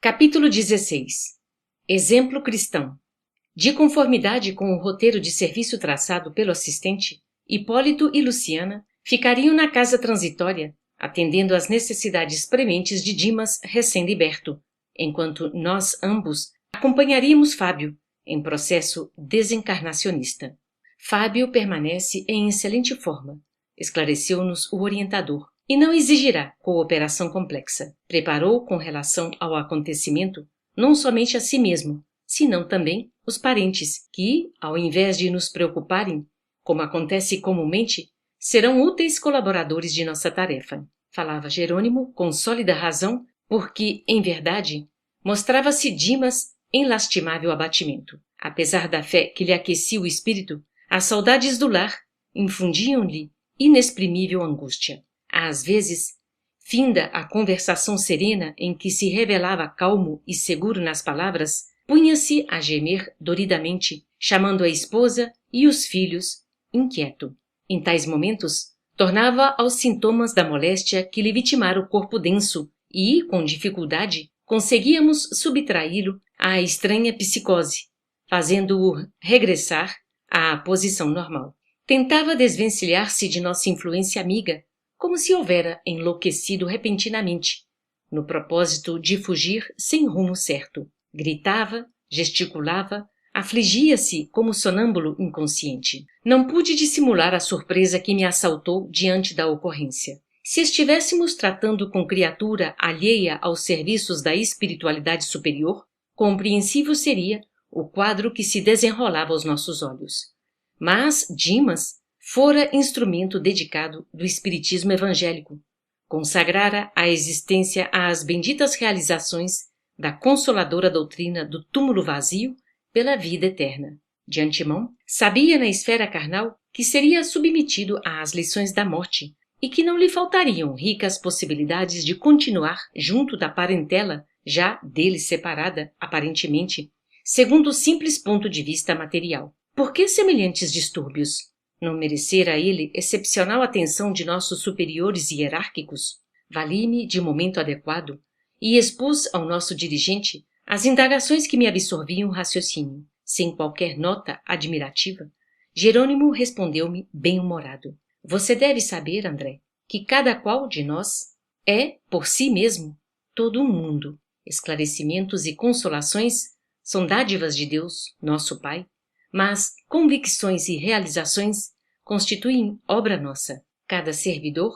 Capítulo 16. Exemplo cristão. De conformidade com o roteiro de serviço traçado pelo assistente, Hipólito e Luciana ficariam na casa transitória, atendendo às necessidades prementes de Dimas recém-liberto, enquanto nós ambos acompanharíamos Fábio, em processo desencarnacionista. Fábio permanece em excelente forma, esclareceu-nos o orientador, e não exigirá cooperação complexa. Preparou com relação ao acontecimento não somente a si mesmo, senão também os parentes, que, ao invés de nos preocuparem, como acontece comumente, serão úteis colaboradores de nossa tarefa. Falava Jerônimo com sólida razão, porque, em verdade, mostrava-se Dimas em lastimável abatimento. Apesar da fé que lhe aquecia o espírito, as saudades do lar infundiam-lhe inexprimível angústia. Às vezes, finda a conversação serena em que se revelava calmo e seguro nas palavras, punha-se a gemer doridamente, chamando a esposa e os filhos, inquieto. Em tais momentos, tornava aos sintomas da moléstia que lhe vitimara o corpo denso e, com dificuldade, conseguíamos subtraí-lo à estranha psicose, fazendo-o regressar à posição normal. Tentava desvencilhar-se de nossa influência amiga, como se houvera enlouquecido repentinamente, no propósito de fugir sem rumo certo. Gritava, gesticulava, afligia-se como sonâmbulo inconsciente. Não pude dissimular a surpresa que me assaltou diante da ocorrência. Se estivéssemos tratando com criatura alheia aos serviços da espiritualidade superior, compreensível seria o quadro que se desenrolava aos nossos olhos. Mas Dimas fora instrumento dedicado do espiritismo evangélico, consagrara a existência às benditas realizações da consoladora doutrina do túmulo vazio pela vida eterna. De antemão, sabia na esfera carnal que seria submetido às lições da morte e que não lhe faltariam ricas possibilidades de continuar junto da parentela já dele separada, aparentemente, segundo o simples ponto de vista material. Por que semelhantes distúrbios? Não merecera ele excepcional atenção de nossos superiores hierárquicos? Vali-me de momento adequado e expus ao nosso dirigente as indagações que me absorviam o raciocínio. Sem qualquer nota admirativa, Jerônimo respondeu-me bem-humorado. Você deve saber, André, que cada qual de nós é, por si mesmo, todo um mundo. Esclarecimentos e consolações são dádivas de Deus, nosso Pai, mas convicções e realizações constituem obra nossa. Cada servidor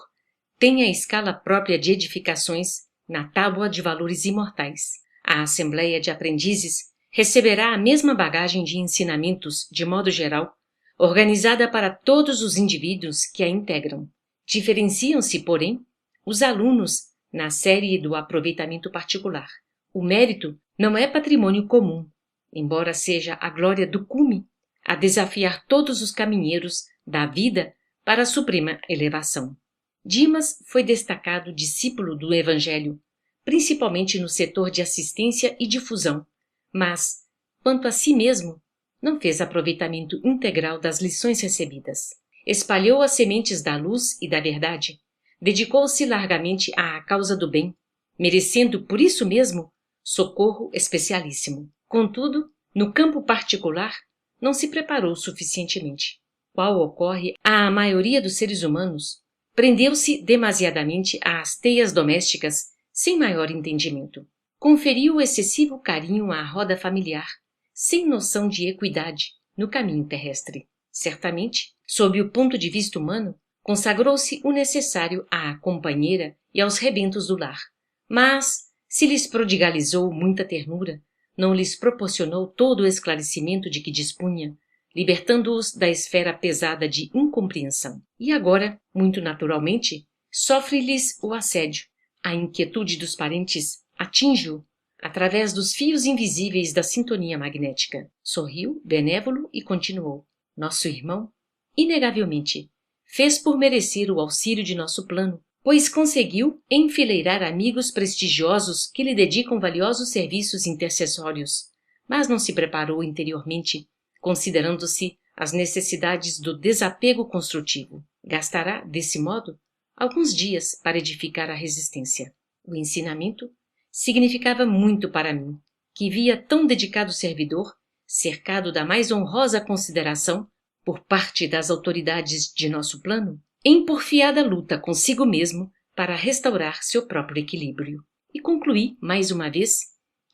tem a escala própria de edificações na tábua de valores imortais. A assembleia de aprendizes receberá a mesma bagagem de ensinamentos, de modo geral, organizada para todos os indivíduos que a integram. Diferenciam-se, porém, os alunos na série do aproveitamento particular. O mérito não é patrimônio comum, embora seja a glória do cume a desafiar todos os caminheiros da vida para a suprema elevação. Dimas foi destacado discípulo do Evangelho, principalmente no setor de assistência e difusão, mas, quanto a si mesmo, não fez aproveitamento integral das lições recebidas. Espalhou as sementes da luz e da verdade, dedicou-se largamente à causa do bem, merecendo por isso mesmo socorro especialíssimo. Contudo, no campo particular, não se preparou suficientemente. Qual ocorre à maioria dos seres humanos, prendeu-se demasiadamente às teias domésticas sem maior entendimento. Conferiu excessivo carinho à roda familiar, sem noção de equidade no caminho terrestre. Certamente, sob o ponto de vista humano, consagrou-se o necessário à companheira e aos rebentos do lar. Mas, se lhes prodigalizou muita ternura, não lhes proporcionou todo o esclarecimento de que dispunha, libertando-os da esfera pesada de incompreensão. E agora, muito naturalmente, sofre-lhes o assédio. A inquietude dos parentes atinge-o através dos fios invisíveis da sintonia magnética. Sorriu, benévolo, e continuou. Nosso irmão, inegavelmente, fez por merecer o auxílio de nosso plano, pois conseguiu enfileirar amigos prestigiosos que lhe dedicam valiosos serviços intercessórios, mas não se preparou interiormente, considerando-se as necessidades do desapego construtivo. Gastará, desse modo, alguns dias para edificar a resistência. O ensinamento significava muito para mim, que via tão dedicado servidor, cercado da mais honrosa consideração por parte das autoridades de nosso plano, em porfiada luta consigo mesmo para restaurar seu próprio equilíbrio. E concluí, mais uma vez,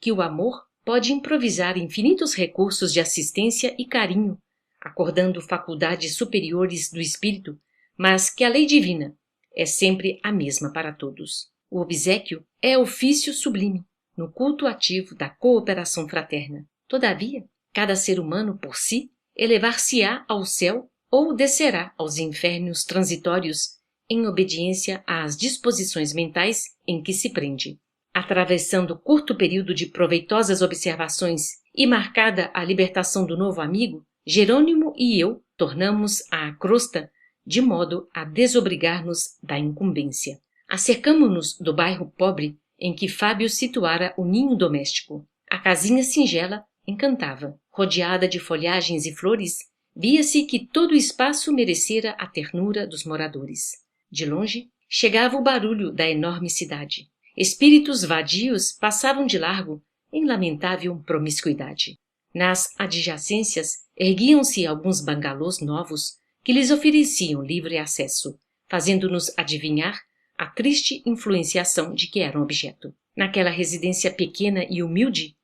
que o amor pode improvisar infinitos recursos de assistência e carinho, acordando faculdades superiores do espírito, mas que a lei divina é sempre a mesma para todos. O obséquio é ofício sublime, no culto ativo da cooperação fraterna. Todavia, cada ser humano por si elevar-se-á ao céu ou descerá aos infernos transitórios em obediência às disposições mentais em que se prende. Atravessando curto período de proveitosas observações e marcada a libertação do novo amigo, Jerônimo e eu tornamos à crosta de modo a desobrigar-nos da incumbência. Acercamo-nos do bairro pobre em que Fábio situara o ninho doméstico. A casinha singela encantava. Rodeada de folhagens e flores, via-se que todo o espaço merecera a ternura dos moradores. De longe, chegava o barulho da enorme cidade. Espíritos vadios passavam de largo em lamentável promiscuidade. Nas adjacências erguiam-se alguns bangalôs novos que lhes ofereciam livre acesso, fazendo-nos adivinhar a triste influenciação de que eram objeto. Naquela residência pequena e humilde,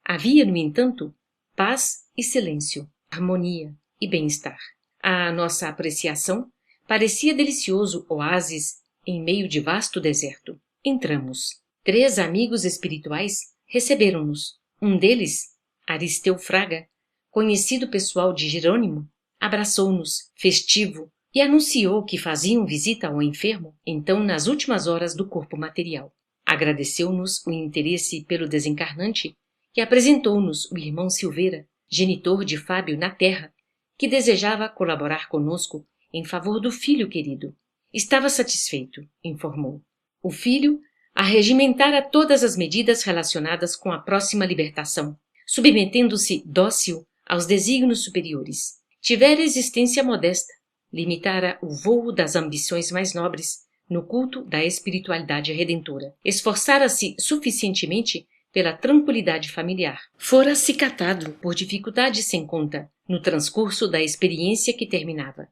havia, no entanto, paz e silêncio, harmonia e bem-estar. À nossa apreciação, parecia delicioso oásis em meio de vasto deserto. Entramos. 3 amigos espirituais receberam-nos. Um deles, Aristeu Fraga, conhecido pessoal de Jerônimo, abraçou-nos, festivo, e anunciou que faziam visita ao enfermo, então nas últimas horas do corpo material. Agradeceu-nos o interesse pelo desencarnante e apresentou-nos o irmão Silveira, genitor de Fábio na terra, que desejava colaborar conosco em favor do filho querido. Estava satisfeito, informou. O filho arregimentara todas as medidas relacionadas com a próxima libertação, submetendo-se dócil aos desígnios superiores. Tivera existência modesta, limitara o vôo das ambições mais nobres no culto da espiritualidade redentora. Esforçara-se suficientemente pela tranquilidade familiar. Fora acicatado por dificuldades sem conta no transcurso da experiência que terminava.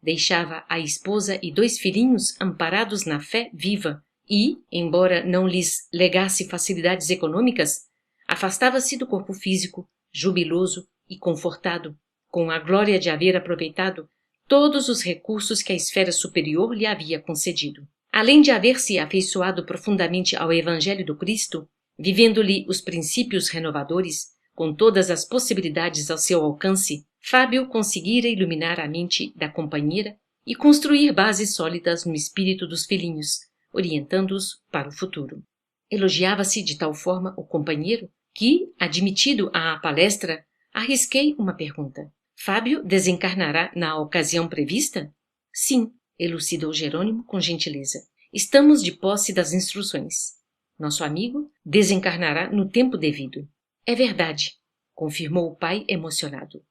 Deixava a esposa e 2 filhinhos amparados na fé viva e, embora não lhes legasse facilidades econômicas, afastava-se do corpo físico, jubiloso e confortado, com a glória de haver aproveitado todos os recursos que a esfera superior lhe havia concedido. Além de haver se afeiçoado profundamente ao Evangelho do Cristo, vivendo-lhe os princípios renovadores, com todas as possibilidades ao seu alcance, Fábio conseguira iluminar a mente da companheira e construir bases sólidas no espírito dos filhinhos, orientando-os para o futuro. Elogiava-se de tal forma o companheiro que, admitido à palestra, arrisquei uma pergunta. Fábio desencarnará na ocasião prevista? Sim, elucidou Jerônimo com gentileza. Estamos de posse das instruções. Nosso amigo desencarnará no tempo devido. É verdade, confirmou o pai emocionado.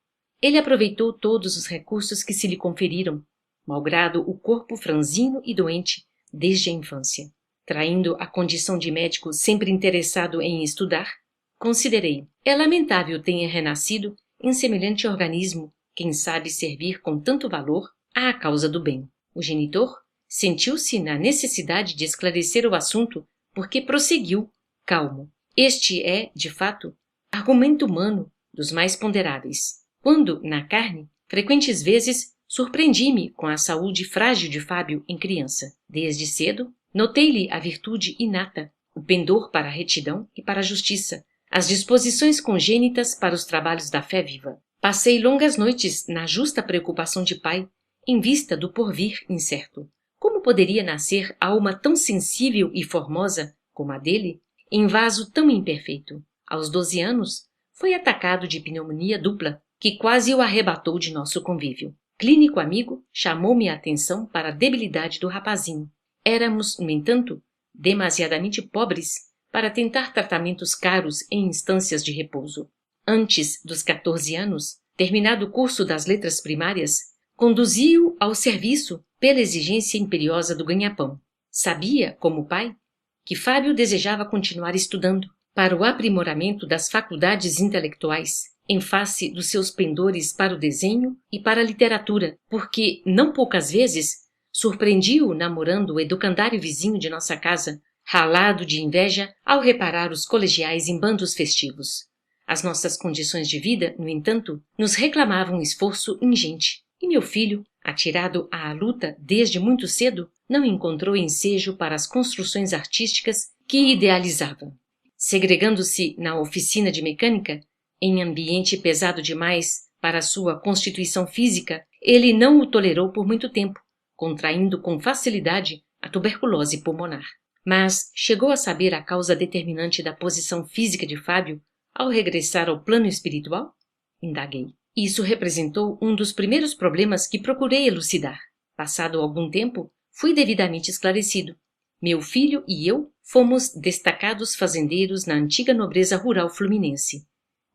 Ele aproveitou todos os recursos que se lhe conferiram, malgrado o corpo franzino e doente desde a infância. Traindo a condição de médico sempre interessado em estudar, considerei, é lamentável tenha renascido em semelhante organismo, quem sabe servir com tanto valor à causa do bem. O genitor sentiu-se na necessidade de esclarecer o assunto, porque prosseguiu, calmo. Este é, de fato, argumento humano dos mais ponderáveis. Quando, na carne, frequentes vezes surpreendi-me com a saúde frágil de Fábio em criança. Desde cedo, notei-lhe a virtude inata, o pendor para a retidão e para a justiça, as disposições congênitas para os trabalhos da fé viva. Passei longas noites na justa preocupação de pai, em vista do porvir incerto. Como poderia nascer alma tão sensível e formosa como a dele, em vaso tão imperfeito? Aos 12 anos, foi atacado de pneumonia dupla, que quase o arrebatou de nosso convívio. Clínico amigo chamou-me a atenção para a debilidade do rapazinho. Éramos, no entanto, demasiadamente pobres para tentar tratamentos caros em instâncias de repouso. Antes dos 14 anos, terminado o curso das letras primárias, conduzi-o ao serviço pela exigência imperiosa do ganha-pão. Sabia, como pai, que Fábio desejava continuar estudando para o aprimoramento das faculdades intelectuais, em face dos seus pendores para o desenho e para a literatura, porque, não poucas vezes, surpreendi-o namorando o educandário vizinho de nossa casa, ralado de inveja ao reparar os colegiais em bandos festivos. As nossas condições de vida, no entanto, nos reclamavam um esforço ingente, e meu filho, atirado à luta desde muito cedo, não encontrou ensejo para as construções artísticas que idealizava. Segregando-se na oficina de mecânica, em ambiente pesado demais para sua constituição física, ele não o tolerou por muito tempo, contraindo com facilidade a tuberculose pulmonar. Mas chegou a saber a causa determinante da posição física de Fábio ao regressar ao plano espiritual? Indaguei. Isso representou um dos primeiros problemas que procurei elucidar. Passado algum tempo, fui devidamente esclarecido. Meu filho e eu fomos destacados fazendeiros na antiga nobreza rural fluminense.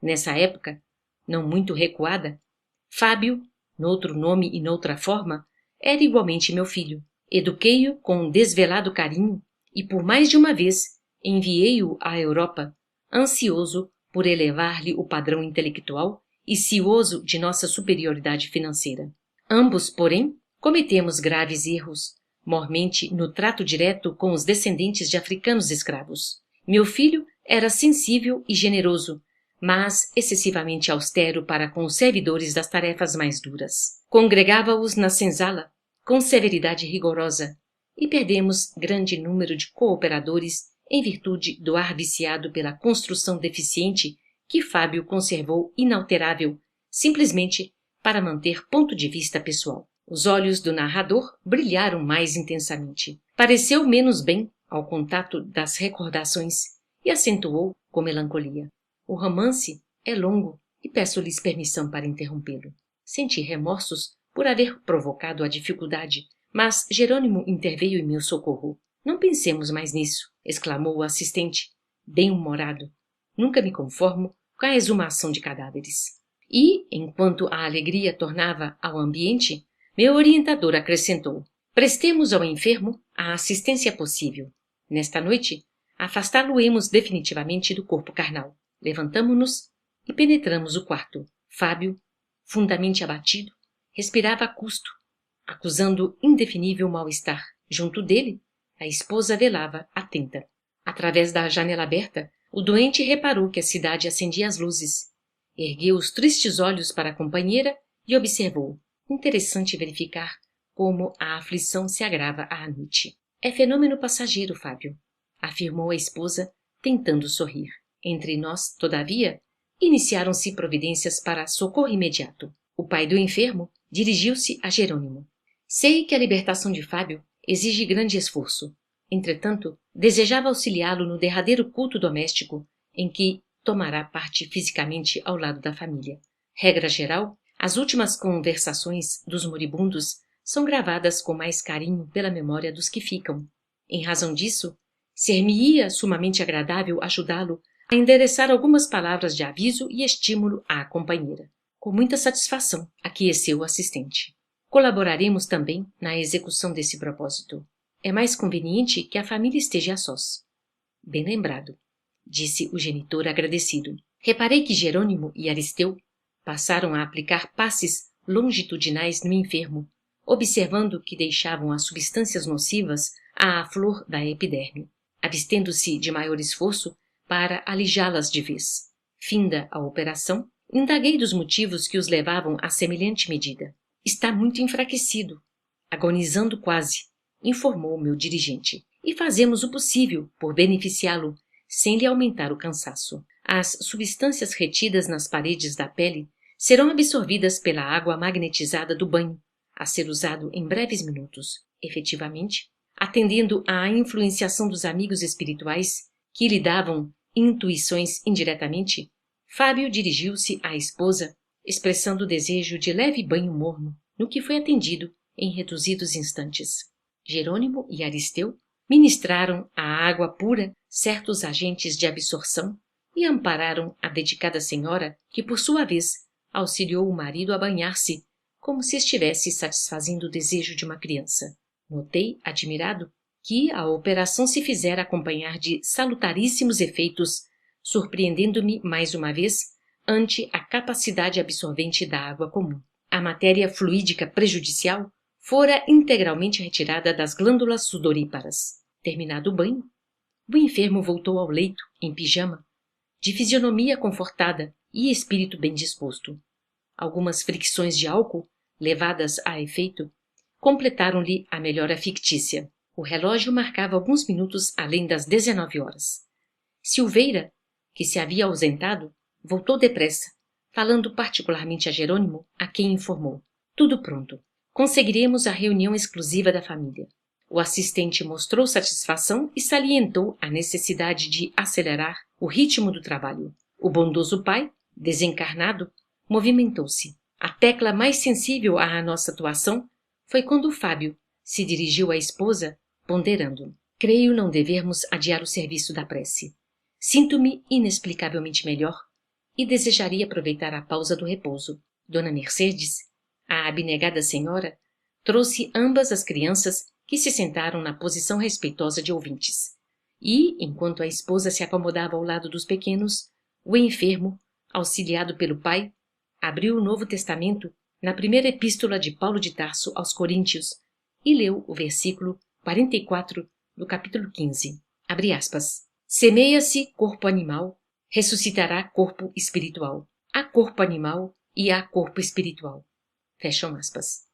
Nessa época, não muito recuada, Fábio, noutro nome e noutra forma, era igualmente meu filho. Eduquei-o com um desvelado carinho e por mais de uma vez enviei-o à Europa, ansioso por elevar-lhe o padrão intelectual e cioso de nossa superioridade financeira. Ambos, porém, cometemos graves erros, mormente no trato direto com os descendentes de africanos escravos. Meu filho era sensível e generoso, mas excessivamente austero para com os servidores das tarefas mais duras. Congregava-os na senzala, com severidade rigorosa, e perdemos grande número de cooperadores em virtude do ar viciado pela construção deficiente que Fábio conservou inalterável, simplesmente para manter ponto de vista pessoal. Os olhos do narrador brilharam mais intensamente. Pareceu menos bem ao contato das recordações e acentuou com melancolia. O romance é longo e peço-lhes permissão para interrompê-lo. Senti remorsos por haver provocado a dificuldade, mas Jerônimo interveio em meu socorro. Não pensemos mais nisso, exclamou o assistente, bem-humorado. Nunca me conformo com a exumação de cadáveres. E, enquanto a alegria tornava ao ambiente, meu orientador acrescentou: prestemos ao enfermo a assistência possível. Nesta noite, afastá-lo-emos definitivamente do corpo carnal. Levantamo-nos e penetramos o quarto. Fábio, fundamente abatido, respirava a custo, acusando indefinível mal-estar. Junto dele, a esposa velava, atenta. Através da janela aberta, o doente reparou que a cidade acendia as luzes. Ergueu os tristes olhos para a companheira e observou. Interessante verificar como a aflição se agrava à noite. É fenômeno passageiro, Fábio, afirmou a esposa, tentando sorrir. Entre nós, todavia, iniciaram-se providências para socorro imediato. O pai do enfermo dirigiu-se a Jerônimo. Sei que a libertação de Fábio exige grande esforço. Entretanto, desejava auxiliá-lo no derradeiro culto doméstico em que tomará parte fisicamente ao lado da família. Regra geral, as últimas conversações dos moribundos são gravadas com mais carinho pela memória dos que ficam. Em razão disso, ser-me-ia sumamente agradável ajudá-lo a endereçar algumas palavras de aviso e estímulo à companheira. Com muita satisfação, aqueceu o assistente. Colaboraremos também na execução desse propósito. É mais conveniente que a família esteja a sós. Bem lembrado, disse o genitor agradecido. Reparei que Jerônimo e Aristeu passaram a aplicar passes longitudinais no enfermo, observando que deixavam as substâncias nocivas à flor da epiderme, abstendo-se de maior esforço para alijá-las de vez. Finda a operação, indaguei dos motivos que os levavam a semelhante medida. Está muito enfraquecido, agonizando quase, informou meu dirigente, e fazemos o possível por beneficiá-lo, sem lhe aumentar o cansaço. As substâncias retidas nas paredes da pele serão absorvidas pela água magnetizada do banho, a ser usado em breves minutos. Efetivamente, atendendo à influenciação dos amigos espirituais que lhe davam intuições indiretamente, Fábio dirigiu-se à esposa, expressando o desejo de leve banho morno, no que foi atendido em reduzidos instantes. Jerônimo e Aristeu ministraram à água pura certos agentes de absorção e ampararam a dedicada senhora, que, por sua vez, auxiliou o marido a banhar-se, como se estivesse satisfazendo o desejo de uma criança. Notei, admirado, que a operação se fizera acompanhar de salutaríssimos efeitos, surpreendendo-me mais uma vez ante a capacidade absorvente da água comum. A matéria fluídica prejudicial fora integralmente retirada das glândulas sudoríparas. Terminado o banho, o enfermo voltou ao leito, em pijama, de fisionomia confortada e espírito bem disposto. Algumas fricções de álcool, levadas a efeito, completaram-lhe a melhora fictícia. O relógio marcava alguns minutos além das 19 horas. Silveira, que se havia ausentado, voltou depressa, falando particularmente a Jerônimo, a quem informou. Tudo pronto. Conseguiremos a reunião exclusiva da família. O assistente mostrou satisfação e salientou a necessidade de acelerar o ritmo do trabalho. O bondoso pai, desencarnado, movimentou-se. A tecla mais sensível à nossa atuação foi quando Fábio se dirigiu à esposa, ponderando. Creio não devermos adiar o serviço da prece. Sinto-me inexplicavelmente melhor e desejaria aproveitar a pausa do repouso. Dona Mercedes, a abnegada senhora, trouxe ambas as crianças que se sentaram na posição respeitosa de ouvintes. E, enquanto a esposa se acomodava ao lado dos pequenos, o enfermo, auxiliado pelo pai, abriu o Novo Testamento na primeira epístola de Paulo de Tarso aos Coríntios e leu o versículo 44 do capítulo 15. Abre aspas. Semeia-se corpo animal, ressuscitará corpo espiritual. Há corpo animal e há corpo espiritual. Fecham aspas.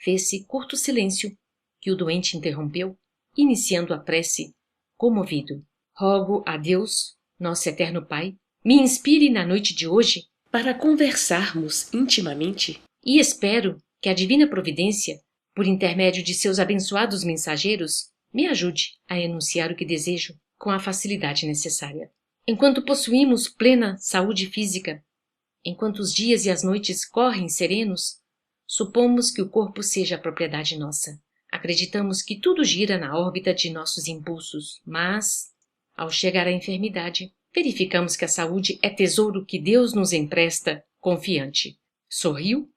Fez-se curto silêncio, que o doente interrompeu, iniciando a prece, comovido. Rogo a Deus, nosso eterno Pai, me inspire na noite de hoje para conversarmos intimamente e espero que a divina providência, por intermédio de seus abençoados mensageiros, me ajude a enunciar o que desejo com a facilidade necessária. Enquanto possuímos plena saúde física, enquanto os dias e as noites correm serenos, supomos que o corpo seja propriedade nossa. Acreditamos que tudo gira na órbita de nossos impulsos, mas, ao chegar à enfermidade, verificamos que a saúde é tesouro que Deus nos empresta confiante. Sorriu,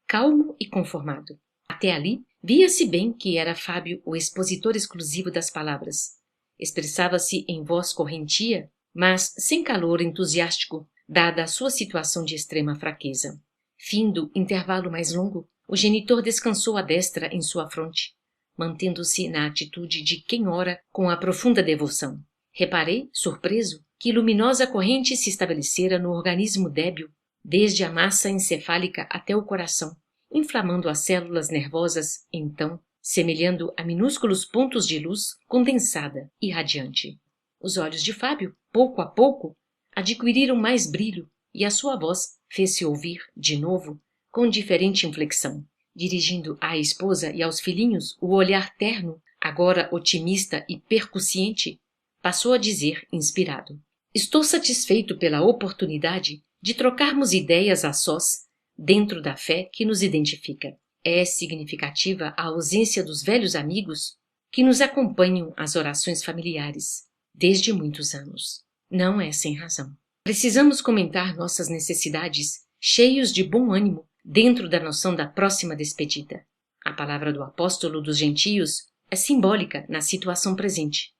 calmo e conformado. Até ali, via-se bem que era Fábio o expositor exclusivo das palavras. Expressava-se em voz correntia, mas sem calor entusiástico, dada a sua situação de extrema fraqueza. Findo intervalo mais longo, o genitor descansou a destra em sua fronte, mantendo-se na atitude de quem ora com a profunda devoção. Reparei, surpreso, que luminosa corrente se estabelecera no organismo débil, desde a massa encefálica até o coração, inflamando as células nervosas, então, semelhando a minúsculos pontos de luz condensada e radiante. Os olhos de Fábio, pouco a pouco, adquiriram mais brilho e a sua voz fez-se ouvir, de novo, com diferente inflexão. Dirigindo à esposa e aos filhinhos o olhar terno, agora otimista e percussiente, passou a dizer, inspirado: Estou satisfeito pela oportunidade de trocarmos ideias a sós dentro da fé que nos identifica. É significativa a ausência dos velhos amigos que nos acompanham às orações familiares desde muitos anos. Não é sem razão. Precisamos comentar nossas necessidades cheios de bom ânimo dentro da noção da próxima despedida. A palavra do apóstolo dos gentios é simbólica na situação presente.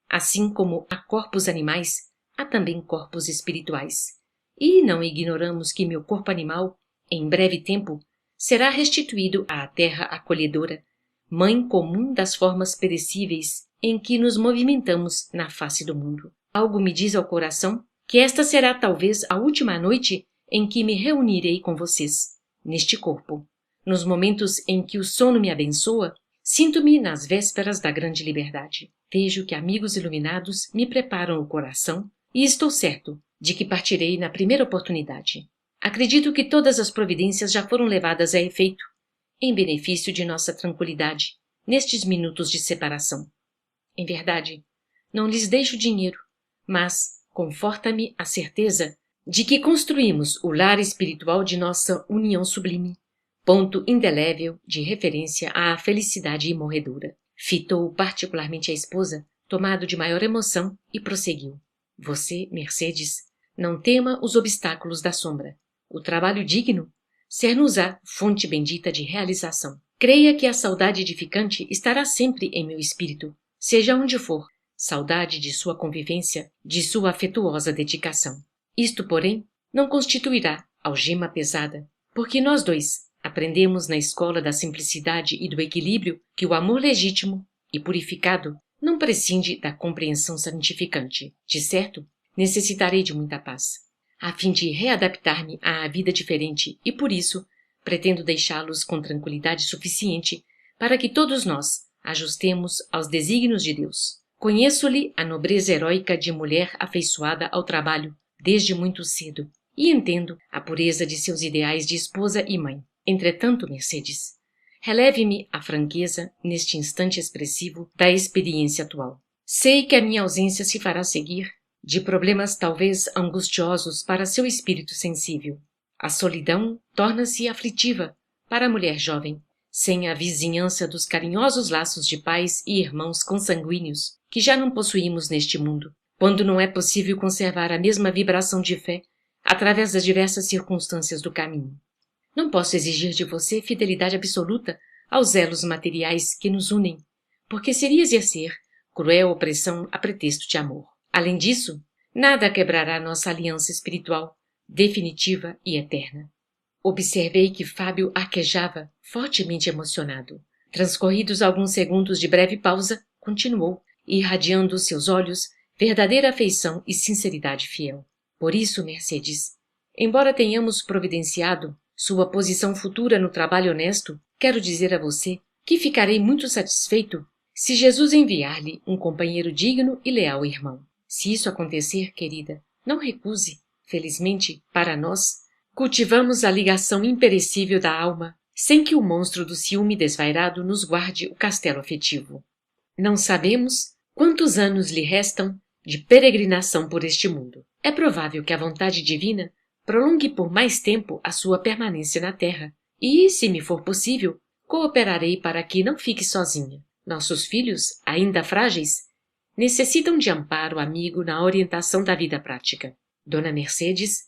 Assim como há corpos animais, há também corpos espirituais. E não ignoramos que meu corpo animal, em breve tempo, será restituído à terra acolhedora, mãe comum das formas perecíveis em que nos movimentamos na face do mundo. Algo me diz ao coração que esta será talvez a última noite em que me reunirei com vocês, neste corpo. Nos momentos em que o sono me abençoa, sinto-me nas vésperas da grande liberdade. Vejo que amigos iluminados me preparam o coração e estou certo de que partirei na primeira oportunidade. Acredito que todas as providências já foram levadas a efeito, em benefício de nossa tranquilidade, nestes minutos de separação. Em verdade, não lhes deixo dinheiro, mas conforta-me a certeza de que construímos o lar espiritual de nossa união sublime, ponto indelével de referência à felicidade imorredora. Fitou particularmente a esposa, tomado de maior emoção, e prosseguiu. Você, Mercedes, não tema os obstáculos da sombra. O trabalho digno ser-nos-á fonte bendita de realização. Creia que a saudade edificante estará sempre em meu espírito, seja onde for, saudade de sua convivência, de sua afetuosa dedicação. Isto, porém, não constituirá algema pesada, porque nós dois aprendemos na escola da simplicidade e do equilíbrio que o amor legítimo e purificado não prescinde da compreensão santificante. De certo, necessitarei de muita paz, a fim de readaptar-me à vida diferente e, por isso, pretendo deixá-los com tranquilidade suficiente para que todos nós ajustemos aos desígnios de Deus. Conheço-lhe a nobreza heróica de mulher afeiçoada ao trabalho desde muito cedo e entendo a pureza de seus ideais de esposa e mãe. Entretanto, Mercedes, releve-me a franqueza neste instante expressivo da experiência atual. Sei que a minha ausência se fará seguir de problemas talvez angustiosos para seu espírito sensível. A solidão torna-se aflitiva para a mulher jovem, sem a vizinhança dos carinhosos laços de pais e irmãos consanguíneos que já não possuímos neste mundo, quando não é possível conservar a mesma vibração de fé através das diversas circunstâncias do caminho. Não posso exigir de você fidelidade absoluta aos elos materiais que nos unem, porque seria exercer cruel opressão a pretexto de amor. Além disso, nada quebrará nossa aliança espiritual, definitiva e eterna. Observei que Fábio arquejava, fortemente emocionado. Transcorridos alguns segundos de breve pausa, continuou, irradiando seus olhos verdadeira afeição e sinceridade fiel. Por isso, Mercedes, embora tenhamos providenciado sua posição futura no trabalho honesto, quero dizer a você que ficarei muito satisfeito se Jesus enviar-lhe um companheiro digno e leal irmão. Se isso acontecer, querida, não recuse. Felizmente, para nós, cultivamos a ligação imperecível da alma, sem que o monstro do ciúme desvairado nos guarde o castelo afetivo. Não sabemos quantos anos lhe restam de peregrinação por este mundo. É provável que a vontade divina prolongue por mais tempo a sua permanência na terra, e, se me for possível, cooperarei para que não fique sozinha. Nossos filhos, ainda frágeis, necessitam de amparo amigo na orientação da vida prática. Dona Mercedes,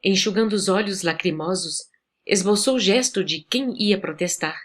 enxugando os olhos lacrimosos, esboçou o gesto de quem ia protestar.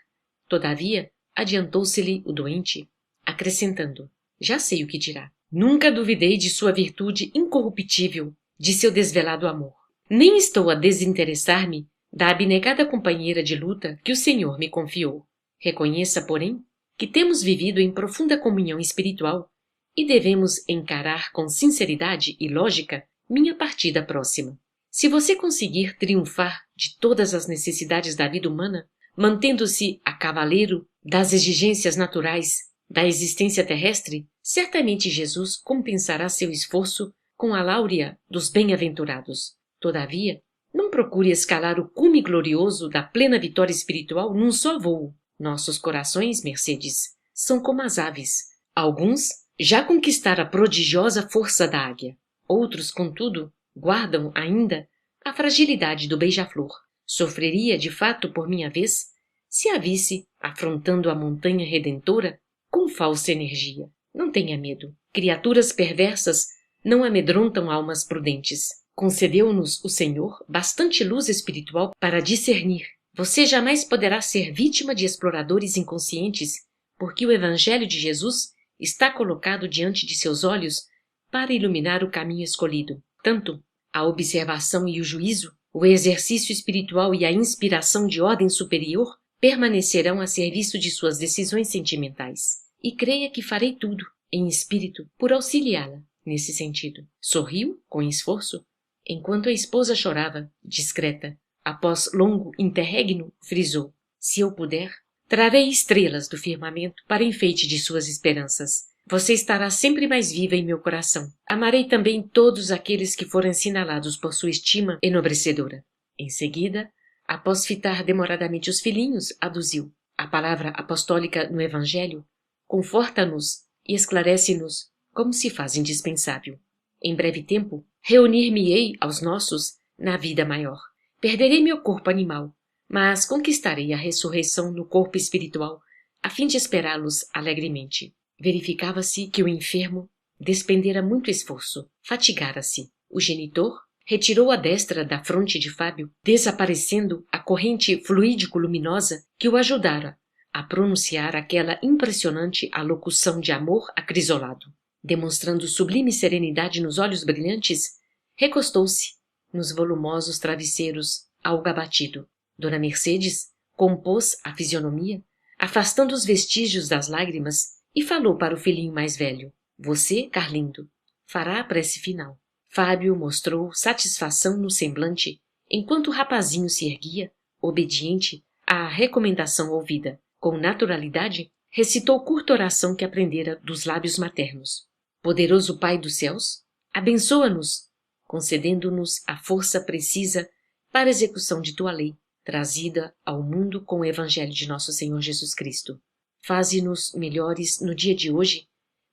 Todavia, adiantou-se-lhe o doente, acrescentando: já sei o que dirá. Nunca duvidei de sua virtude incorruptível, de seu desvelado amor. Nem estou a desinteressar-me da abnegada companheira de luta que o Senhor me confiou. Reconheça, porém, que temos vivido em profunda comunhão espiritual e devemos encarar com sinceridade e lógica minha partida próxima. Se você conseguir triunfar de todas as necessidades da vida humana, mantendo-se a cavaleiro das exigências naturais da existência terrestre, certamente Jesus compensará seu esforço com a láurea dos bem-aventurados. Todavia, não procure escalar o cume glorioso da plena vitória espiritual num só voo. Nossos corações, Mercedes, são como as aves. Alguns já conquistaram a prodigiosa força da águia. Outros, contudo, guardam ainda a fragilidade do beija-flor. Sofreria, de fato, por minha vez, se a visse afrontando a montanha redentora com falsa energia. Não tenha medo. Criaturas perversas não amedrontam almas prudentes. Concedeu-nos o Senhor bastante luz espiritual para discernir. Você jamais poderá ser vítima de exploradores inconscientes, porque o Evangelho de Jesus está colocado diante de seus olhos para iluminar o caminho escolhido. Tanto a observação e o juízo, o exercício espiritual e a inspiração de ordem superior permanecerão a serviço de suas decisões sentimentais. E creia que farei tudo, em espírito, por auxiliá-la nesse sentido. Sorriu, com esforço, enquanto a esposa chorava, discreta. Após longo interregno, frisou: se eu puder, trarei estrelas do firmamento para enfeite de suas esperanças. Você estará sempre mais viva em meu coração. Amarei também todos aqueles que foram assinalados por sua estima enobrecedora. Em seguida, após fitar demoradamente os filhinhos, aduziu: a palavra apostólica no Evangelho conforta-nos e esclarece-nos como se faz indispensável. Em breve tempo, reunir-me-ei aos nossos na vida maior. Perderei meu corpo animal, mas conquistarei a ressurreição no corpo espiritual, a fim de esperá-los alegremente. Verificava-se que o enfermo despendera muito esforço, fatigara-se. O genitor retirou a destra da fronte de Fábio, desaparecendo a corrente fluídico-luminosa que o ajudara a pronunciar aquela impressionante alocução de amor acrisolado. Demonstrando sublime serenidade nos olhos brilhantes, recostou-se nos volumosos travesseiros, algo abatido. Dona Mercedes compôs a fisionomia, afastando os vestígios das lágrimas, e falou para o filhinho mais velho: Você, Carlindo, fará a prece final. Fábio mostrou satisfação no semblante, enquanto o rapazinho se erguia, obediente à recomendação ouvida. Com naturalidade, recitou curta oração que aprendera dos lábios maternos. Poderoso Pai dos céus, abençoa-nos, concedendo-nos a força precisa para a execução de tua lei, trazida ao mundo com o Evangelho de nosso Senhor Jesus Cristo. Faze-nos melhores no dia de hoje,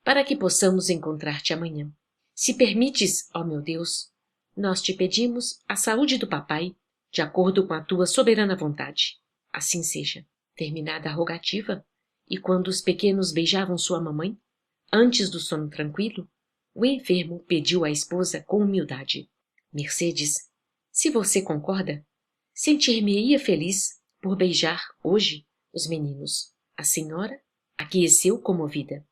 para que possamos encontrar-te amanhã. Se permites, ó meu Deus, nós te pedimos a saúde do papai, de acordo com a tua soberana vontade. Assim seja. Terminada a rogativa, e quando os pequenos beijavam sua mamãe, antes do sono tranquilo, o enfermo pediu à esposa com humildade: Mercedes, se você concorda, sentir-me-ia feliz por beijar hoje os meninos. A senhora aqueceu comovida.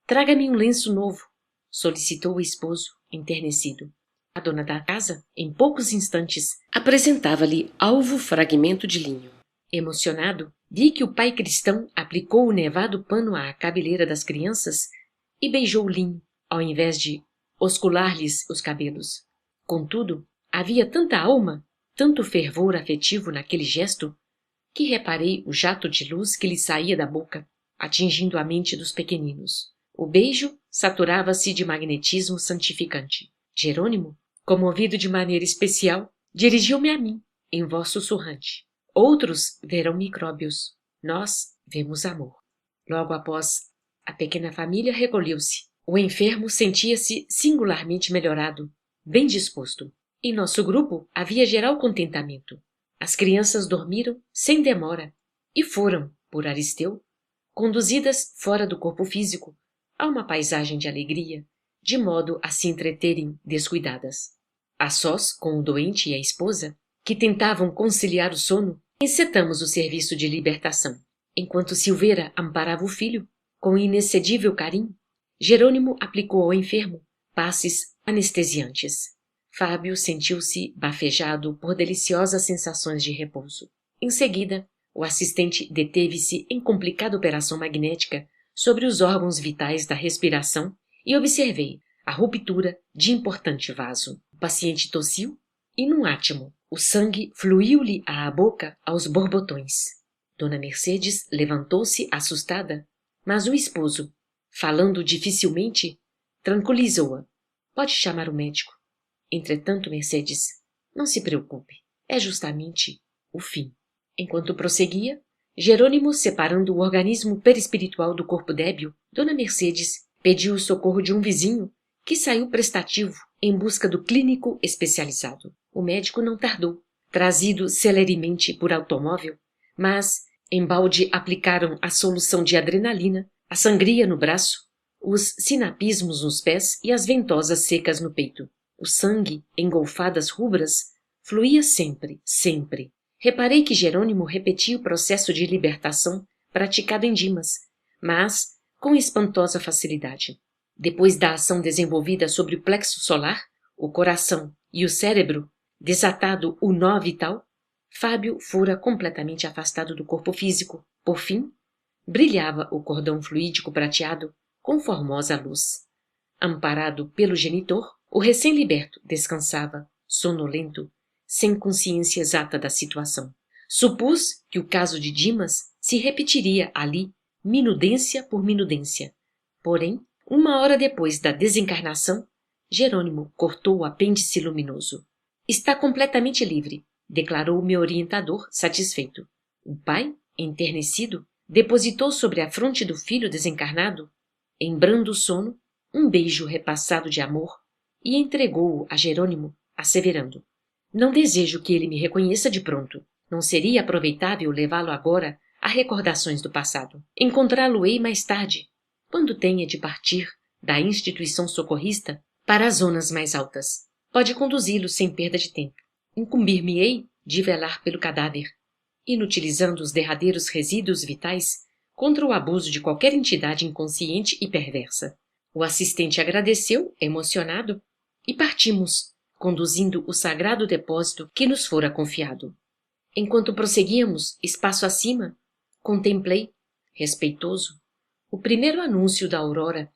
Traga-me um lenço novo, solicitou o esposo, enternecido. A dona da casa, em poucos instantes, apresentava-lhe alvo fragmento de linho. Emocionado, vi que o pai cristão aplicou o nevado pano à cabeleira das crianças e beijou o linho, ao invés de oscular-lhes os cabelos. Contudo, havia tanta alma, tanto fervor afetivo naquele gesto, que reparei o jato de luz que lhe saía da boca, atingindo a mente dos pequeninos. O beijo saturava-se de magnetismo santificante. Jerônimo, comovido de maneira especial, dirigiu-me a mim, em voz sussurrante. Outros verão micróbios, nós vemos amor. Logo após, a pequena família recolheu-se. O enfermo sentia-se singularmente melhorado, bem disposto. Em nosso grupo havia geral contentamento. As crianças dormiram sem demora e foram, por Aristeu, conduzidas fora do corpo físico a uma paisagem de alegria, de modo a se entreterem descuidadas. A sós com o doente e a esposa, que tentavam conciliar o sono, encetamos o serviço de libertação. Enquanto Silveira amparava o filho, com inexcedível carinho, Jerônimo aplicou ao enfermo passes anestesiantes. Fábio sentiu-se bafejado por deliciosas sensações de repouso. Em seguida, o assistente deteve-se em complicada operação magnética sobre os órgãos vitais da respiração e observei a ruptura de importante vaso. O paciente tossiu e, num átimo, o sangue fluiu-lhe à boca aos borbotões. Dona Mercedes levantou-se assustada, mas o esposo, falando dificilmente, tranquilizou-a. Pode chamar o médico. Entretanto, Mercedes, não se preocupe. É justamente o fim. Enquanto prosseguia, Jerônimo separando o organismo perispiritual do corpo débil, Dona Mercedes pediu o socorro de um vizinho que saiu prestativo em busca do clínico especializado. O médico não tardou, trazido celeremente por automóvel, mas embalde aplicaram a solução de adrenalina, a sangria no braço, os sinapismos nos pés e as ventosas secas no peito. O sangue, em golfadas rubras, fluía sempre, sempre. Reparei que Jerônimo repetia o processo de libertação praticado em Dimas, mas com espantosa facilidade. Depois da ação desenvolvida sobre o plexo solar, o coração e o cérebro, desatado o nó vital, Fábio fora completamente afastado do corpo físico. Por fim, brilhava o cordão fluídico prateado com formosa luz. Amparado pelo genitor, o recém-liberto descansava, sonolento, sem consciência exata da situação. Supus que o caso de Dimas se repetiria ali, minudência por minudência. Porém, 1 hora depois da desencarnação, Jerônimo cortou o apêndice luminoso. Está completamente livre, declarou meu orientador, satisfeito. O pai, enternecido, depositou sobre a fronte do filho desencarnado, em brando sono, um beijo repassado de amor e entregou-o a Jerônimo, asseverando: Não desejo que ele me reconheça de pronto. Não seria aproveitável levá-lo agora a recordações do passado. Encontrá-lo-ei mais tarde, quando tenha de partir da instituição socorrista para as zonas mais altas. Pode conduzi-lo sem perda de tempo. Incumbir-me-ei de velar pelo cadáver, inutilizando os derradeiros resíduos vitais contra o abuso de qualquer entidade inconsciente e perversa. O assistente agradeceu, emocionado, e partimos, conduzindo o sagrado depósito que nos fora confiado. Enquanto prosseguíamos, espaço acima, contemplei, respeitoso, o primeiro anúncio da aurora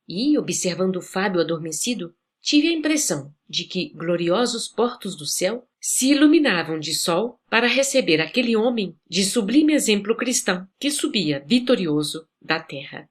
e, observando Fábio adormecido, tive a impressão de que gloriosos portos do céu se iluminavam de sol para receber aquele homem de sublime exemplo cristão que subia vitorioso da terra.